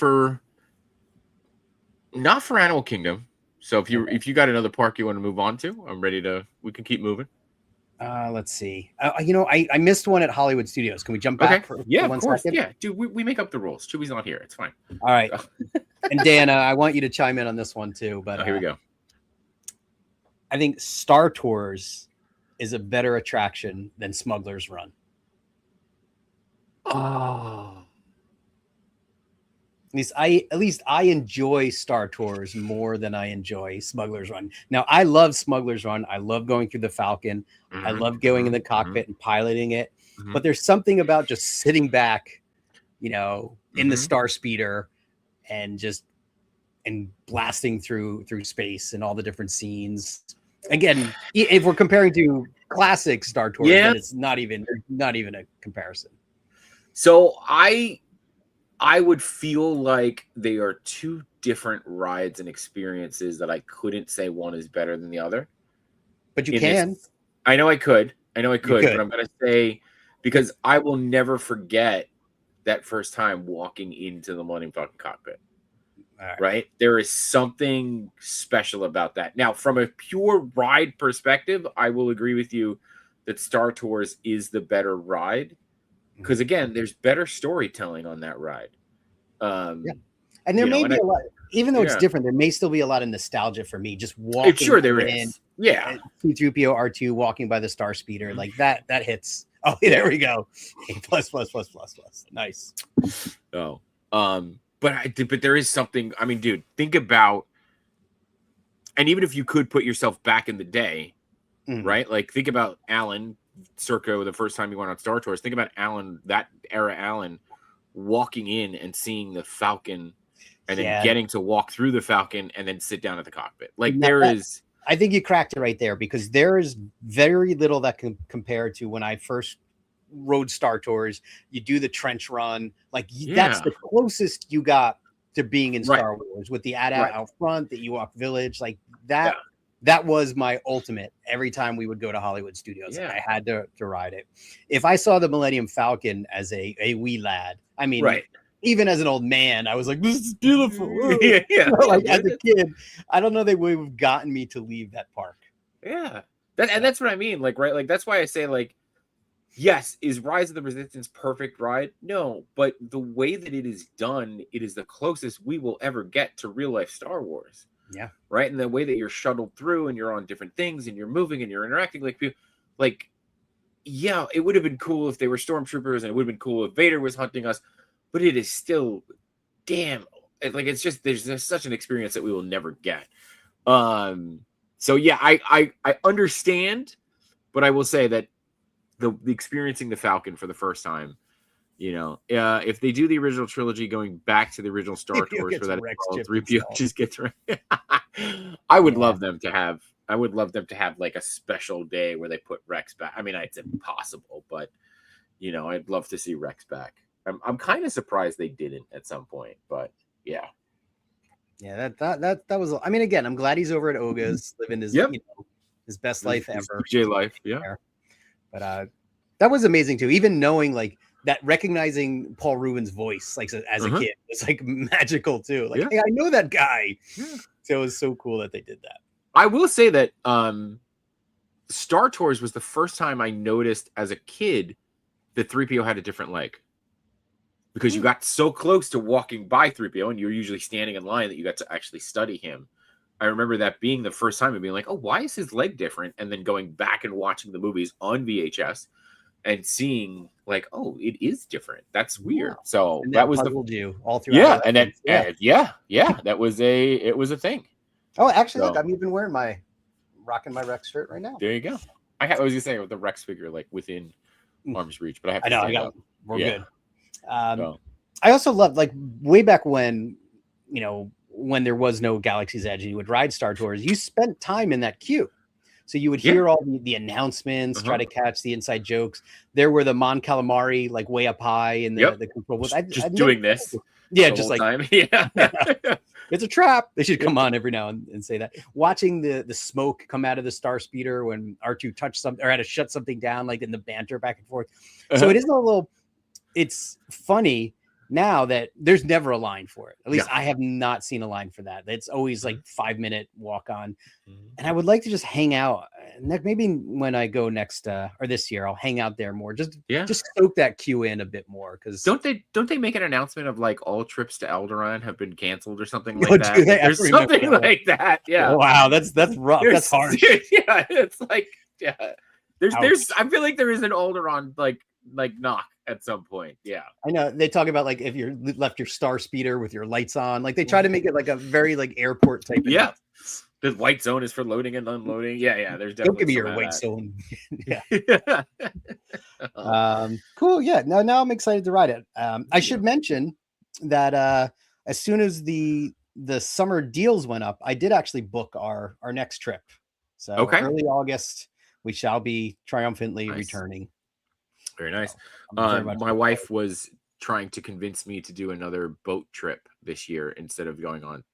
not for Animal Kingdom. So if you got another park you want to move on to, I'm ready to. We can keep moving. Let's see. I missed one at Hollywood Studios. Can we jump back? For of course. Second? Yeah, dude, we make up the rules. Chewy's not here. It's fine. All right. And Dan, I want you to chime in on this one too. But here we go. I think Star Tours is a better attraction than Smuggler's Run. Oh. At least I enjoy Star Tours more than I enjoy Smuggler's Run. Now, I love Smuggler's Run. I love going through the Falcon. I love going in the cockpit and piloting it. But there's something about just sitting back, in the Star Speeder and blasting through space and all the different scenes. Again, if we're comparing to classic Star Tours, then it's not even a comparison. So I would feel like they are two different rides and experiences that I couldn't say one is better than the other. But you can. I know I could. But I'm going to say, because I will never forget that first time walking into the Millennium Falcon cockpit. Right? There is something special about that. Now, from a pure ride perspective, I will agree with you that Star Tours is the better ride. Because again, there's better storytelling on that ride. And there may be a lot, even though it's different, there may still be a lot of nostalgia for me. Just walking, there is. Yeah, C-3PO R2 walking by the Star Speeder, like that hits. Oh, there we go. Plus. Nice. Oh, but there is something. I mean, dude, think about, and even if you could put yourself back in the day, right? Like think about Alan. Circa the first time you went on Star Tours, think about Alan, that era Alan, walking in and seeing the Falcon and then Yeah. getting to walk through the Falcon and then sit down at the cockpit. Like I think you cracked it right there, because there is very little that can compare to when I first rode Star Tours. You do the trench run, like that's the closest you got to being in Star Wars, with the AT-AT out front, the Ewok Village, like that. That was my ultimate. Every time we would go to Hollywood Studios, like I had to ride it. If I saw the Millennium Falcon as a wee lad, I mean, even as an old man, I was like, this is beautiful. Like as a kid, I don't know, they would have gotten me to leave that park. And that's what I mean. Like, right. Like, that's why I say, like, yes, is Rise of the Resistance perfect ride? No, but the way that it is done, it is the closest we will ever get to real life Star Wars. Yeah. Right. And the way that you're shuttled through and you're on different things and you're moving and you're interacting, like, yeah, it would have been cool if they were stormtroopers, and it would have been cool if Vader was hunting us, but it is still like, it's just, there's just such an experience that we will never get. So yeah, I understand, but I will say that the experiencing the Falcon for the first time, you know, if they do the original trilogy, going back to the original Star Tours for that 3PO just gets I would love them to have like a special day where they put Rex back. I mean, it's impossible, but you know, I'd love to see Rex back. I'm kind of surprised they didn't at some point, but yeah. Yeah, that was. I mean, again, I'm glad he's over at Oga's, living his his best life ever. J life, yeah. But that was amazing too. Even knowing like that, recognizing Paul Rubin's voice, like as a kid, was like magical too. Like, hey, I know that guy. So it was so cool that they did that. I will say that Star Tours was the first time I noticed as a kid that 3PO had a different leg. Because you got so close to walking by 3PO, and you're usually standing in line, that you got to actually study him. I remember that being the first time of being like, oh, why is his leg different? And then going back and watching the movies on VHS and seeing like, oh, it is different. That's weird. So that was you all through. Yeah. And then, that was it was a thing. Oh, actually, look, I'm even rocking my Rex shirt right now. There you go. I was going to say, with the Rex figure, like within arm's reach, but I have to we're good. I also loved, like, way back when, you know, when there was no Galaxy's Edge and you would ride Star Tours, you spent time in that queue. So you would hear all the announcements, try to catch the inside jokes. There were the Mon Calamari, like, way up high in the control booth. Just doing this. Yeah, just like, time. It's a trap. They should come on every now and say that. Watching the smoke come out of the Star Speeder when R2 touched something or had to shut something down, like in the banter back and forth. So it is a little... It's funny now that there's never a line for it. At least I have not seen a line for that. It's always like 5-minute walk on. And I would like to just hang out. Maybe when I go next or this year, I'll hang out there more. Just soak that queue in a bit more. Because don't they make an announcement of like all trips to Alderaan have been canceled or something like that? There's something like that. Yeah. Oh, wow, that's rough. That's harsh. Yeah, it's like there's I feel like there is an Alderaan like knock at some point. Yeah, I know they talk about like if you left your Star Speeder with your lights on, like they try to make it like a very like airport type. Yeah, the white zone is for loading and unloading. Yeah, there's definitely. Don't give me your white zone. Cool. Yeah. Now I'm excited to ride it. I should mention that as soon as the summer deals went up, I did actually book our next trip. So early August, we shall be triumphantly returning. Very nice. My wife was trying to convince me to do another boat trip this year instead of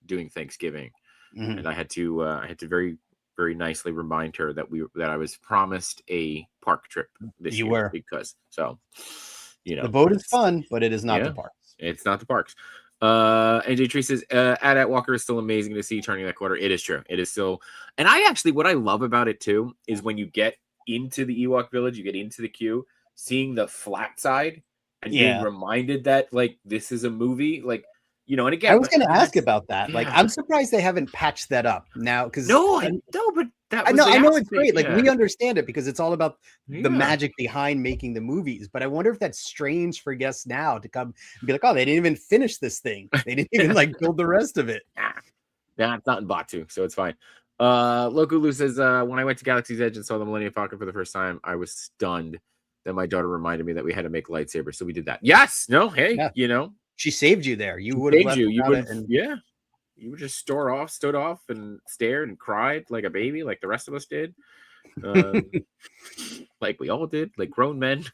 doing Thanksgiving, and I had to very, very nicely remind her that I was promised a park trip this year. Because the boat is fun, but it is not the parks. It's not the parks. NJ Tree says AT-AT Walker is still amazing to see turning that corner. It is true. It is still, and what I love about it too is when you get into the Ewok village, you get into the queue. Seeing the flat side and being reminded that like this is a movie, like, you know, and again, I was going to ask about that. Like, I'm surprised they haven't patched that up now. Cause but that was I know it's great. Like we understand it because it's all about the magic behind making the movies. But I wonder if that's strange for guests now to come and be like, oh, they didn't even finish this thing. They didn't even like build the rest of it. Yeah, it's not in Batu, so it's fine. Lokulu says, when I went to Galaxy's Edge and saw the Millennium Falcon for the first time, I was stunned. Then my daughter reminded me that we had to make lightsabers, so we did that. Yes, no, hey, you know, She saved you there. You She would have saved left you. You without would it. have, And yeah. You would just stood off and stared and cried like a baby, like the rest of us did. Like we all did, like grown men.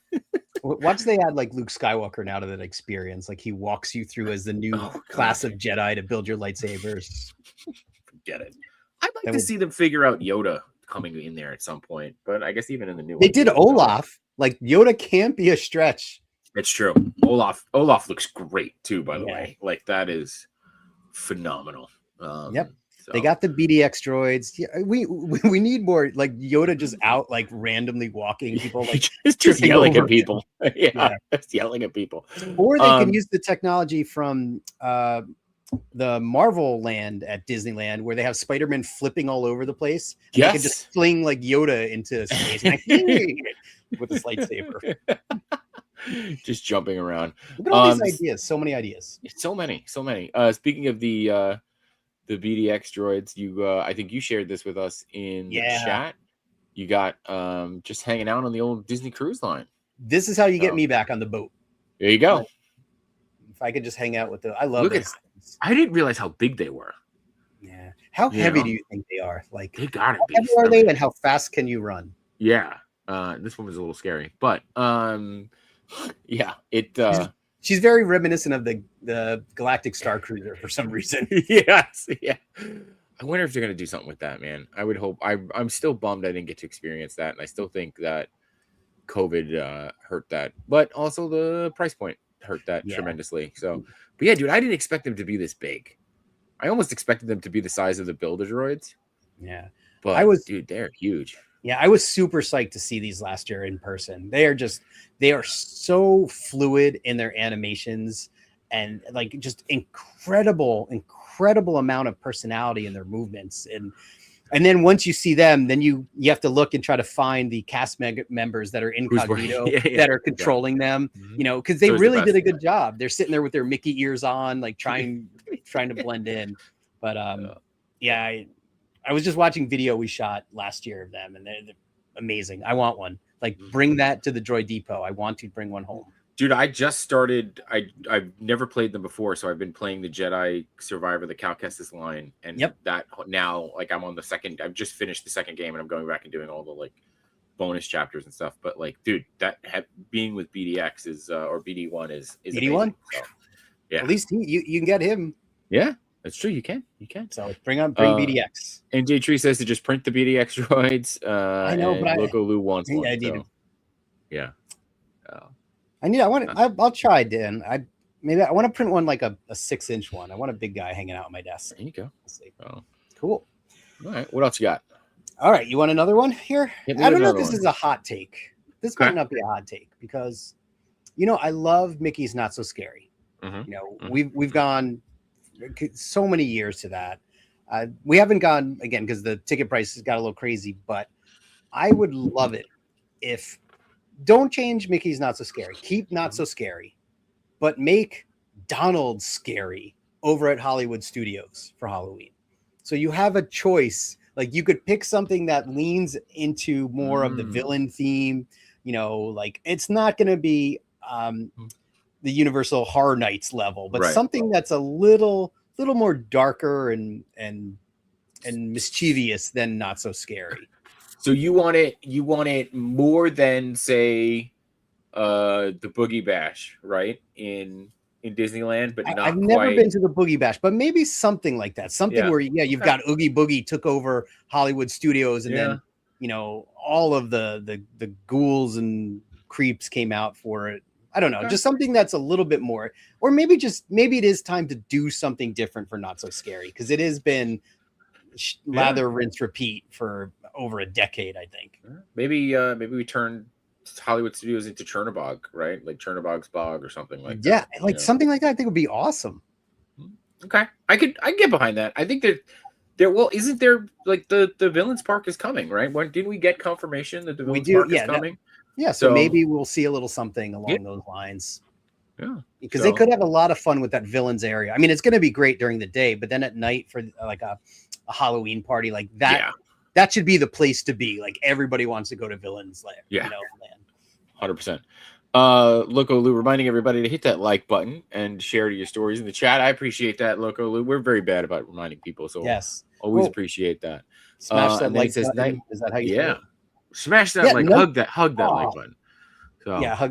watch they add like Luke Skywalker now to that experience. Like he walks you through as the new class of Jedi to build your lightsabers. Forget it. I'd like to see them figure out Yoda coming in there at some point, but I guess even in the new they did Olaf. Like Yoda can't be a stretch. It's true. Olaf looks great too, by the way. Like that is phenomenal. Yep. So. They got the BDX droids. Yeah, we need more like Yoda just out like randomly walking people, like just yelling at people. Yeah, just yelling at people. Or they can use the technology from the Marvel land at Disneyland where they have Spider-Man flipping all over the place. And they can just fling like Yoda into space with his lightsaber. Just jumping around. Look at all these ideas. So many ideas. So many. Speaking of the BDX droids, I think you shared this with us in the chat. You got just hanging out on the old Disney Cruise Line. This is how you get me back on the boat. There you go. If I could just hang out with I love this. I didn't realize how big they were. Yeah. How heavy do you think they are? Like they gotta be. How heavy are they, and how fast can you run? Yeah. This one was a little scary, but yeah, she's very reminiscent of the Galactic Star Cruiser for some reason. Yes, yeah. I wonder if they're gonna do something with that, man. I would hope. I'm still bummed I didn't get to experience that, and I still think that COVID hurt that, but also the price point hurt that tremendously. So, but yeah, dude, I didn't expect them to be this big. I almost expected them to be the size of the Build-A-Droids. Yeah, but dude, they're huge. Yeah, I was super psyched to see these last year in person. They are so fluid in their animations and like just incredible amount of personality in their movements. And then once you see them, then you have to look and try to find the cast members that are incognito that are controlling them, you know, because they really did a good job. They're sitting there with their Mickey ears on, like trying to blend in. But I was just watching video we shot last year of them, and they're amazing. I want one. Like, bring that to the Droid Depot. I want to bring one home. Dude, I just started. I've never played them before, so I've been playing the Jedi Survivor, the Cal Kestis line, and that now, like, I'm on the second. I've just finished the second game, and I'm going back and doing all the like bonus chapters and stuff. But like, dude, that being with BDX is or BD1 is BD1. So, yeah, at least you can get him. Yeah. That's true. You can. So bring BDX. And J Tree says to just print the BDX droids. I know, but Loco Lou wants one. I need so. Yeah. I'll try, Dan. I want to print one like a 6-inch one. I want a big guy hanging out on my desk. There you go. Let's see. Oh. Cool. All right. What else you got? All right. You want another one here? I don't know if this is a hot take. This might not be a hot take because, you know, I love Mickey's Not So Scary. You know, we've gone so many years to that. We haven't gone again because the ticket prices got a little crazy, but I would love it if don't change Mickey's Not So Scary. Keep Not So Scary, but make Donald scary over at Hollywood Studios for Halloween. So you have a choice. Like you could pick something that leans into more of the villain theme. You know, like it's not going to be the Universal Horror Nights level, but something that's a little more darker and mischievous than Not So Scary. So you want it more than say the Boogie Bash, right? In Disneyland, but I've never been to the Boogie Bash, but maybe something like that. Something where you've got Oogie Boogie took over Hollywood Studios, and then you know all of the ghouls and creeps came out for it. I don't know, just something that's a little bit more, or maybe it is time to do something different for Not So Scary, because it has been lather, rinse, repeat for over a decade, I think. Maybe we turn Hollywood Studios into Chernobog, right? Like Chernobog's Bog or something like that. Yeah, like something like that I think would be awesome. Okay. I get behind that. I think that isn't there like the Villains Park is coming, right? When didn't we get confirmation that the Villains Park is coming? So maybe we'll see a little something along those lines. Yeah. Because they could have a lot of fun with that Villains area. I mean, it's going to be great during the day, but then at night for like a Halloween party like that, that should be the place to be. Like everybody wants to go to Villains Land. Yeah. You know, land. 100%. Loco Lou reminding everybody to hit that like button and share your stories in the chat. I appreciate that, Loco Lou. We're very bad about reminding people, so Yes. always Well, appreciate that. smash that And then he like says night, button. Is that how you say yeah, it? smash that Yeah. like, hug that like button. So Yeah.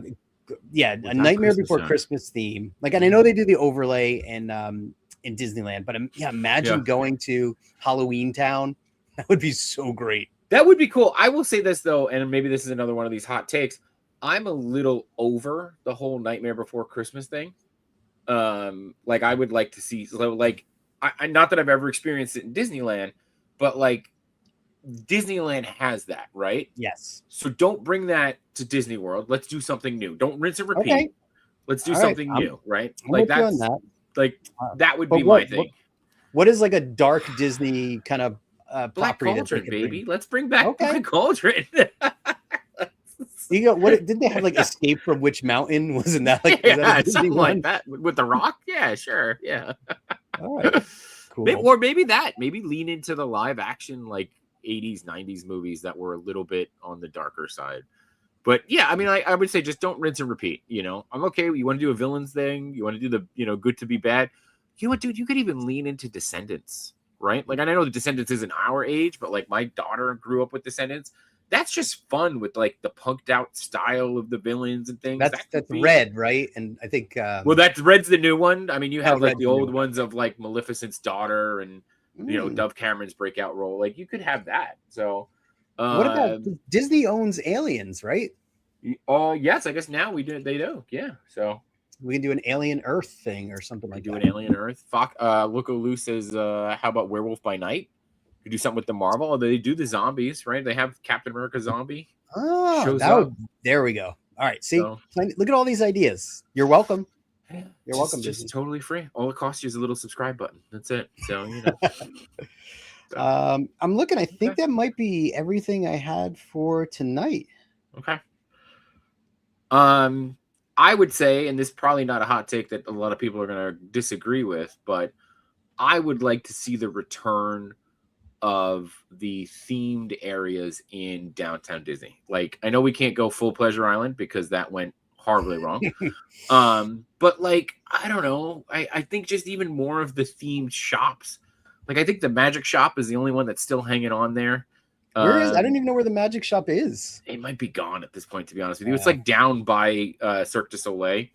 Yeah. A with that Nightmare Christmas Before time. Christmas theme. Like, and I know they do the overlay in Disneyland, but yeah, imagine going to Halloween Town. That would be so great. That would be cool. I will say this though, and maybe this is another one of these hot takes. I'm a little over the whole Nightmare Before Christmas thing. Like I would like to see, so like, I not that I've ever experienced it in Disneyland, but like Disneyland has that, right? Yes. So don't bring that to Disney World. Let's do something new. Don't rinse and repeat. Okay. Let's do All right. something new, right? I'm Like with you on that's that. like that would But be my thing. what is like a dark Disney kind of Black property that they Cauldron, could baby. bring? Let's bring back Okay. Black Cauldron. You go. What did they have? Like Escape from Witch Mountain? Wasn't that like yeah, something like that with the Rock? Yeah, sure. Yeah. All right. Cool. Maybe that. Maybe lean into the live action like 80s, 90s movies that were a little bit on the darker side. But yeah, I mean, I would say just don't rinse and repeat. You know, I'm okay. You want to do a villains thing? You want to do the good to be bad? You know what, dude? You could even lean into Descendants, right? Like I know the Descendants isn't our age, but like my daughter grew up with Descendants. That's just fun with like the punked out style of the villains and things. That's Red, right? And I think well, that's Red's the new one. I mean, you have like Red's the old ones of like Maleficent's daughter and Dove Cameron's breakout role. Like you could have that. So what about Disney owns Aliens, right? Yes, I guess now they do. Yeah. So we can do an Alien Earth thing or something like that. Do an Alien Earth. Loco Lou says, how about Werewolf by Night? You do something with the Marvel. They do the zombies, right? They have Captain America zombie. Oh, there we go. All right. See, look at all these ideas. You're welcome. Yeah, you're welcome. Just totally free. All it costs you is a little subscribe button. That's it. So, I'm looking. I think that might be everything I had for tonight. Okay. I would say, and this is probably not a hot take that a lot of people are going to disagree with, but I would like to see the return of the themed areas in downtown Disney. Like, I know we can't go full Pleasure Island because that went horribly wrong. But like, I don't know. I think just even more of the themed shops. Like, I think the Magic Shop is the only one that's still hanging on there. Where is? I don't even know where the Magic Shop is. It might be gone at this point, to be honest with you. It's like down by Cirque du Soleil.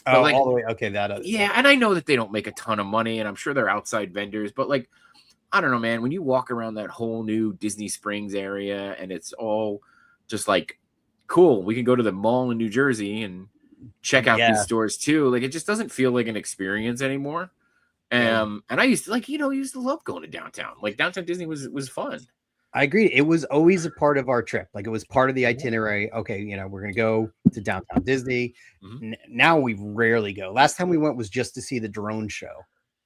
Oh, like, all the way. Okay, that. Yeah, and I know that they don't make a ton of money, and I'm sure they're outside vendors, but like, I don't know, man. When you walk around that whole new Disney Springs area, and it's all just like, cool. We can go to the mall in New Jersey and check out these stores too. Like, it just doesn't feel like an experience anymore. And I used to love going to downtown. Like, downtown Disney was fun. I agree. It was always a part of our trip. Like, it was part of the itinerary. Okay, we're going to go to downtown Disney. Mm-hmm. Now we rarely go. Last time we went was just to see the drone show.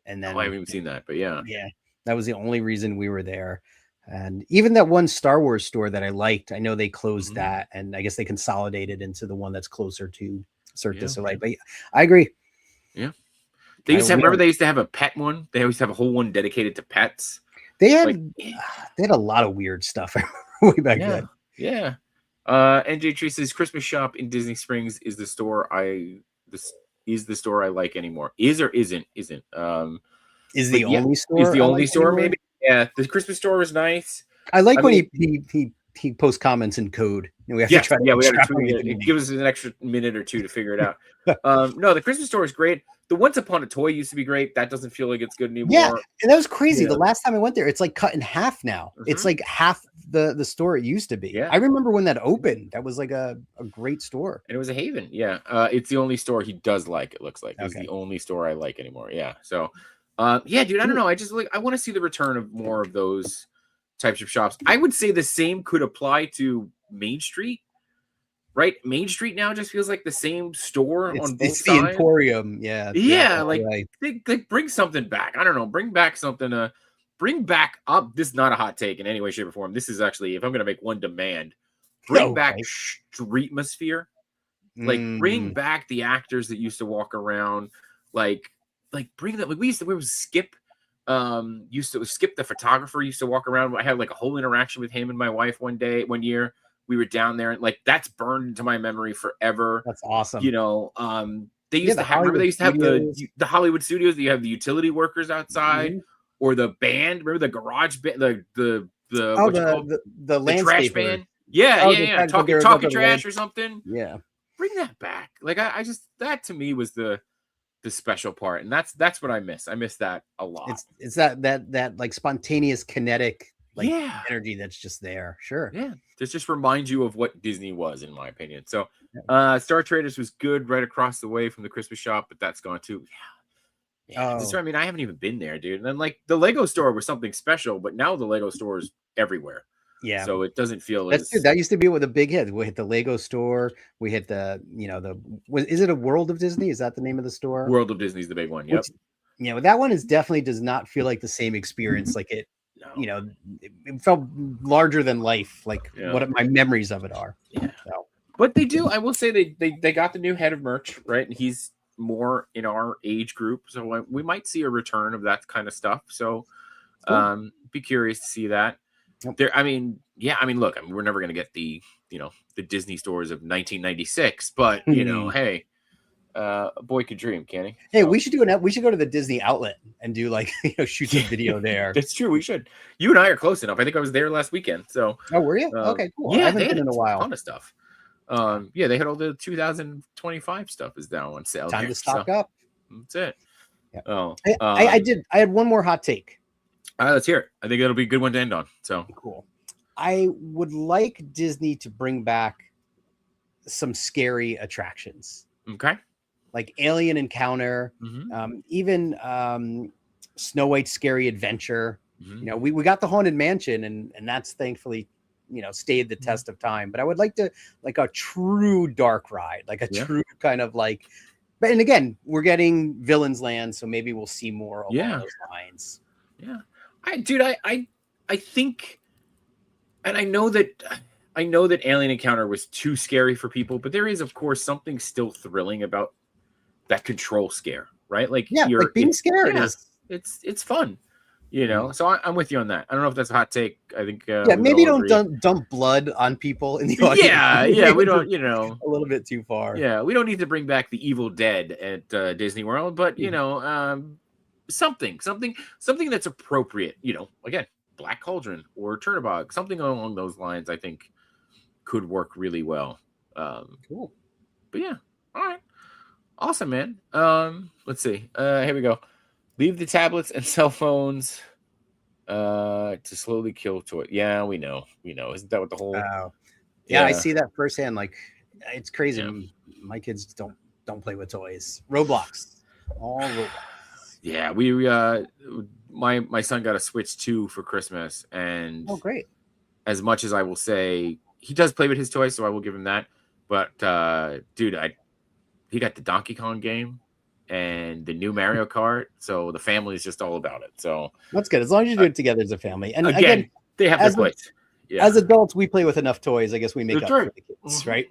And then I haven't even seen that, but yeah. Yeah. That was the only reason we were there. And even that one Star Wars store that I liked, I know they closed that. And I guess they consolidated into the one that's closer to Cirque du Soleil. But I agree. Yeah. They used to remember they used to have a pet one. They always have a whole one dedicated to pets. They had a lot of weird stuff way back then. Yeah. NJ Tree says Christmas shop in Disney Springs is the store I like anymore. Is or isn't? Isn't. Is the only store? Is the only store maybe? Yeah. The Christmas store was nice. I like when he posts comments in code. We have to try. Yeah, we have to give us an extra minute or two to figure it out. No, the Christmas store is great. The Once Upon a Toy used to be great. That doesn't feel like it's good anymore. Yeah, and that was crazy. The last time I went there, it's like cut in half now. Mm-hmm. It's like half the store it used to be. Yeah. I remember when that opened. That was like a great store. And it was a haven. Yeah. It's the only store he does like, it looks like. It's the only store I like anymore. Yeah. So, yeah, dude, I don't know. I want to see the return of more of those types of shops. I would say the same could apply to Main Street. Right, Main Street now just feels like the same store on both sides. It's the Emporium, yeah. Like they bring something back. I don't know, bring back something. Bring back up. This is not a hot take in any way, shape, or form. This is actually, if I'm going to make one demand, bring back Streetmosphere. Like, bring back the actors that used to walk around. Like bring them. Like we was Skip. Skip the photographer used to walk around. I had like a whole interaction with him and my wife one year. We were down there, and like that's burned into my memory forever. That's awesome. You know, they used to have. Remember, they used to have the Hollywood studios. You have the utility workers outside, or the band. Remember the garage band, the what you call the trash band. Yeah. Talking trash or something. Yeah, bring that back. Like I just, that to me was the special part, and that's what I miss. I miss that a lot. It's that like spontaneous kinetic energy that's just there. Sure. Yeah. This just reminds you of what Disney was, in my opinion. So Star Traders was good right across the way from the Christmas shop, but that's gone too. Yeah. I mean, I haven't even been there, dude. And then like the Lego store was something special, but now the Lego store is everywhere. Yeah. So it doesn't feel that used to be with a big hit. We hit the Lego store. We hit the, is it a World of Disney? Is that the name of the store? World of Disney's the big one. Yep. That one definitely does not feel like the same experience. Like it, it felt larger than life. Like what my memories of it are. Yeah. So. But they do. I will say they got the new head of merch, right? And he's more in our age group, so we might see a return of that kind of stuff. So, be curious to see that. Yep. Look, we're never going to get the Disney stores of 1996, but hey, a boy could dream, can't he? Hey, we should go to the Disney outlet and do like shoot a video there. That's true. We should. You and I are close enough. I think I was there last weekend. So. Oh, were you? Okay, cool. Yeah, I haven't been in a while. A ton of stuff. They had all the 2025 stuff is now on sale. Time to stock up. That's it. Yeah. Oh, I had one more hot take. Let's hear it. I think it'll be a good one to end on. So cool. I would like Disney to bring back some scary attractions. Okay. Like Alien Encounter, even Snow White's Scary Adventure. We got the Haunted Mansion, and that's thankfully stayed the test of time. But I would like a true dark ride, like a true kind of like. But and again, we're getting Villains Land, so maybe we'll see more along those lines. Yeah, I think, and I know that Alien Encounter was too scary for people, but there is of course something still thrilling about that control scare, right? Like like being scared is it's fun. So I'm with you on that. I don't know if that's a hot take. I think maybe don't dump blood on people in the audience. Yeah, we don't, a little bit too far. Yeah, we don't need to bring back the Evil Dead at Disney World, but something that's appropriate. Again, Black Cauldron or Turnabog, something along those lines. I think could work really well. Cool. But yeah, all right, awesome, man. Let's see. Here we go. Leave the tablets and cell phones to slowly kill toys. Yeah, we know. Isn't that what the whole? Yeah, I see that firsthand. Like, it's crazy. Yeah. My kids don't play with toys. Roblox, all Roblox. Yeah, we my son got a Switch 2 for Christmas, and great. As much as I will say he does play with his toys, so I will give him that. But dude, he got the Donkey Kong game and the new Mario Kart, so the family is just all about it. So that's good, as long as you do it together as a family. And again they have their place. As adults, we play with enough toys. I guess we make up for the kids, right?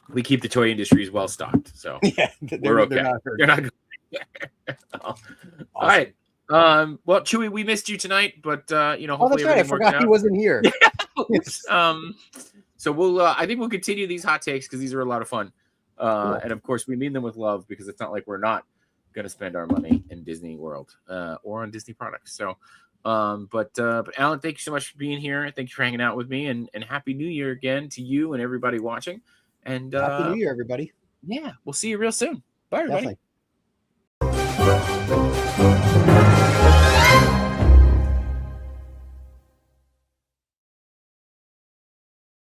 We keep the toy industries well stocked, so we're okay. They're not all right. Well, Chewy, we missed you tonight, but hopefully that's right. I forgot he wasn't here. So we'll I think we'll continue these hot takes because these are a lot of fun. Cool. And of course we mean them with love, because it's not like we're not going to spend our money in Disney World or on Disney products. So but Alan, thank you so much for being here. Thank you for hanging out with me, and Happy New Year again to you and everybody watching. And Happy New Year, everybody. Yeah, we'll see you real soon. Bye, everybody. Definitely.